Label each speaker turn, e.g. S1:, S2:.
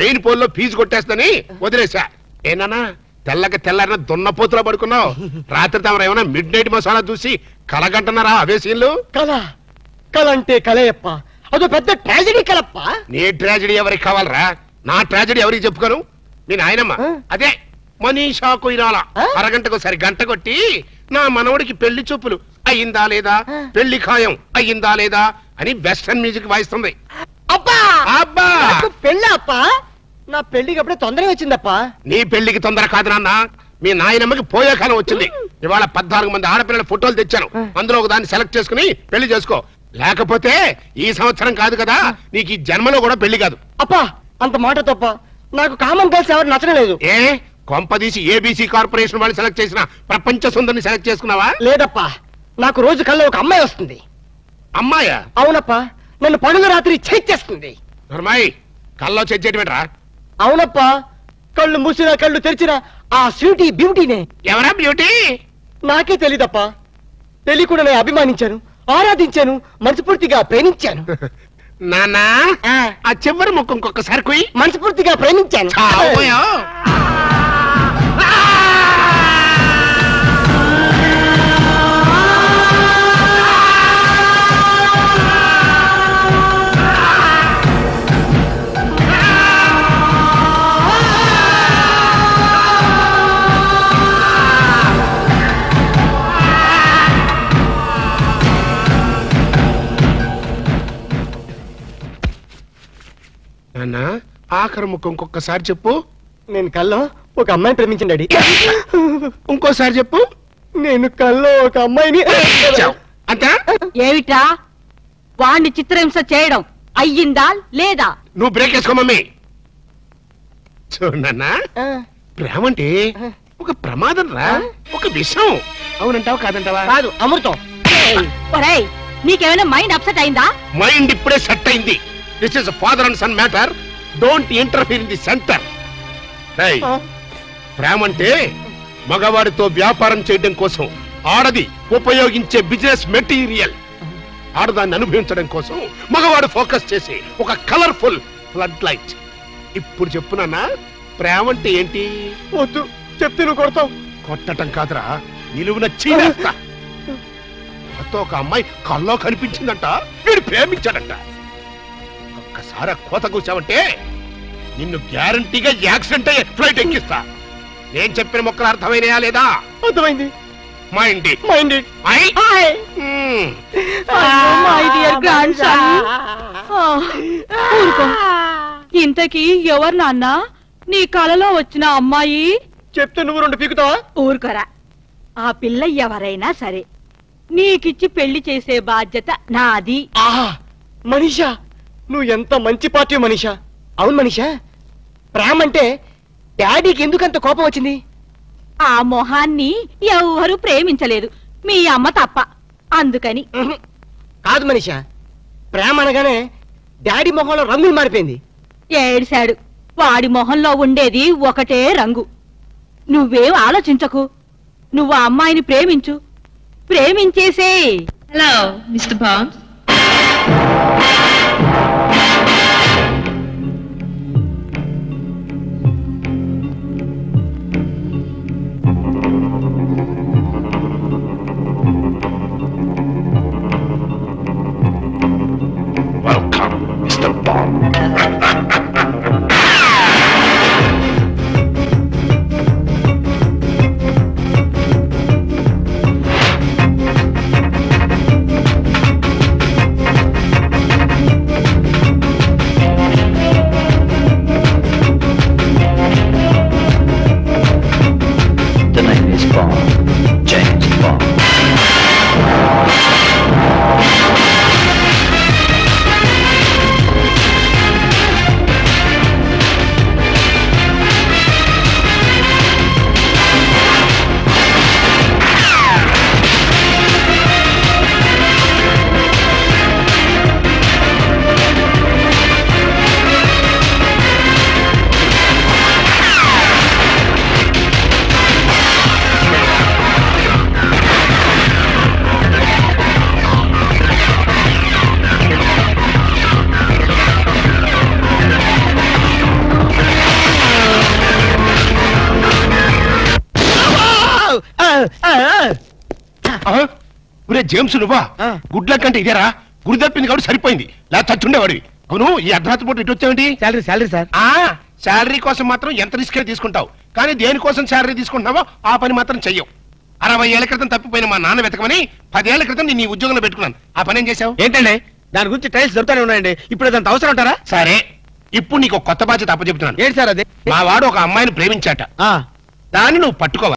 S1: Main pole లో fee కొట్టేస్తని వదిలేసా. ఏనానా తెల్లారిన దున్నపోతులా పడుకున్నావు? రాత్రి తమరు ఏమైనా మిడ్ నైట్ మసాలా చూసి కలగంటున్నారా అవే సీన్లు?
S2: కల అంటే కలయప్ప, అదో పెద్ద ట్రాజడీ కలప్ప.
S1: నీ ట్రాజడీ ఎవరికి కావాలరా? నా ట్రాజడీ ఎవరికి చెప్పుకోను? మీ నాయనమ్మ అదే మనీషా కొయిరాల అరగంటకు సరి గంట కొట్టి నా మనవడికి పెళ్లి చూపులు అయ్యిందా లేదా, పెళ్లి ఖాయం అయ్యిందా లేదా అని వెస్టర్న్ మ్యూజిక్ వాయిస్తుంది.
S2: అబ్బా
S1: అబ్బా
S2: పెళ్ళి అప్ప, నా పెళ్లికి అప్పుడే తొందరగా వచ్చిందప్ప.
S1: నీ పెళ్లికి తొందర కాదు నాన్న, మీ నాయనమ్మకి పోయే కాలం వచ్చింది. ఇవాళ 14 మంది ఆడపిల్లల ఫోటోలు తెచ్చాను, అందులో ఒక దాన్ని సెలెక్ట్ చేసుకుని పెళ్లి చేసుకో. లేకపోతే ఈ సంవత్సరం కాదు కదా, నీకు ఈ జన్మలో కూడా పెళ్లి కాదు.
S2: అప్పా అంత మాట తప్ప, నాకు కామన్ గర్ల్స్ ఎవరు నచ్చలేదు.
S1: ఏ కొంపదీసి ఏబీసీ కార్పొరేషన్ వాళ్ళు సెలెక్ట్ చేసిన ప్రపంచ సుందరిని సెలెక్ట్ చేసుకున్నావా?
S2: లేదప్పా, నాకు రోజు కల్లో ఒక అమ్మాయి వస్తుంది.
S1: అమ్మాయా?
S2: అవునప్పా, నన్ను పనుల రాత్రి చేస్తుంది.
S1: నర్మాయి కల్లో చెయ్యటమేట్రా?
S2: అవునప్పా, కళ్ళు మూసినా కళ్ళు తెరిచిన ఆ స్వీటీ బ్యూటీనే.
S1: ఎవరా బ్యూటీ?
S2: నాకే తెలీదప్పా, తెలియకుండా నేను అభిమానించాను, ఆరాధించాను, మనస్ఫూర్తిగా ప్రేమించాను.
S1: నానా ఆ చివరి ముక్కు ఇంకొకసారి కుయ్.
S2: మనస్ఫూర్తిగా ప్రేమించాను.
S1: నాన్నా ఆఖరి ముక్కు ఇంకొకసారి చెప్పు.
S2: నేను కల్లో ఒక అమ్మాయిని ప్రేమించండి డాడీ.
S1: ఇంకోసారి చెప్పు.
S2: నేను కల్లో ఒక అమ్మాయిని.
S1: అంతా
S3: ఏమిటా వాణ్ణి చిత్రహింస చేయడం అయ్యిందా లేదా?
S1: నువ్వు బ్రేక్ వేసుకో మమ్మీ. చూడన్నా, ప్రేమ అంటే ఒక ప్రమాదం రా, ఒక విషయం. అవునంటావా కాదంటావా?
S2: కాదు, అమృతం.
S3: ఒరేయ్, నీకేమైనా మైండ్ అప్సెట్ అయిందా?
S1: మైండ్ ఇప్పుడే సెట్ అయింది. This is father and son matter, don't interfere in the center. ప్రేమ అంటే మగవాడితో వ్యాపారం చేయడం కోసం ఆడది ఉపయోగించే బిజినెస్ మెటీరియల్. ఆడదాన్ని అనుభవించడం కోసం మగవాడు ఫోకస్ చేసి ఒక కలర్ఫుల్ ఫ్లడ్ లైట్. ఇప్పుడు చెప్పునన్నా, ప్రేమ అంటే ఏంటి?
S2: వద్దు చెప్తే నువ్వు కొడతావు.
S1: కొట్టడం కాదురా, నిలువున చీరేస్తా. ఒక అమ్మాయి కల్లో కనిపించిందంట, వీడు ప్రేమించాడంట. ఒక్కసారి కోత కూర్చావంటే నిన్ను గ్యారంటీగా యాక్సిడెంట్ అయ్యే ఫ్లైట్ ఎక్కిస్తా. నేను చెప్పిన మొక్కలు అర్థమైనయా లేదా?
S2: అర్థమైంది.
S3: ఇంతకీ ఎవరు నాన్న నీ కలలో వచ్చిన అమ్మాయి?
S2: చెప్తే నువ్వు 2 పీకుతావా?
S3: ఊరుకోరా. ఆ పిల్ల ఎవరైనా సరే నీకిచ్చి పెళ్లి చేసే బాధ్యత నాది.
S2: మనీషా, నువ్వు ఎంత మంచి పార్టీ మనీషా. అవును మనీషా, ప్రేమ అంటే డాడీకి ఎందుకంత కోపం వచ్చింది?
S3: ఆ మొహాన్ని ఎవరు ప్రేమించలేదు, మీ అమ్మ తప్ప. అందుకని.
S2: కాదు మనీషా, ప్రేమ అనగానే డాడీ మొహంలో రంగులు మారిపోయింది.
S3: ఏడిశాడు. వాడి మొహంలో ఉండేది ఒకటే రంగు. నువ్వేం ఆలోచించకు, నువ్వు ఆ అమ్మాయిని ప్రేమించు, ప్రేమించేసే.
S4: Hello mister Bond.
S1: ఒరే జేమ్స్ నువ్వా గుడ్ల కంటే ఇదేరా గురి తప్పింది కాబట్టి సరిపోయింది లేదా చచ్చుండేవాడివి అవును ఈ అర్ధరాత్రి పూట ఇటు వచ్చావేంటి
S2: శాలరీ సార్
S1: శాలరీ కోసం మాత్రం ఎంత రిస్క్ తీసుకుంటావు కానీ దేనికోసం శాలరీ తీసుకుంటున్నావో ఆ పని మాత్రం చెయ్యవు 60 ఏళ్ల క్రితం తప్పిపోయిన మా నాన్న వెతకమని 10 ఏళ్ల క్రితం నేను ఈ ఉద్యోగంలో పెట్టుకున్నాను ఆ పని ఏం చేశావు
S2: ఏంటండి దాని గురించి టైల్స్ దొరుకుతానే ఉన్నాయండి ఇప్పుడు అదంత అవసరం ఉంటారా
S1: సరే ఇప్పుడు నీకు కొత్త బాధ్యత అప్పచెప్తున్నాను
S2: ఏంటి సార్ అది
S1: మా వాడు ఒక అమ్మాయిని ప్రేమించాట దాన్ని నువ్వు పట్టుకోవాలి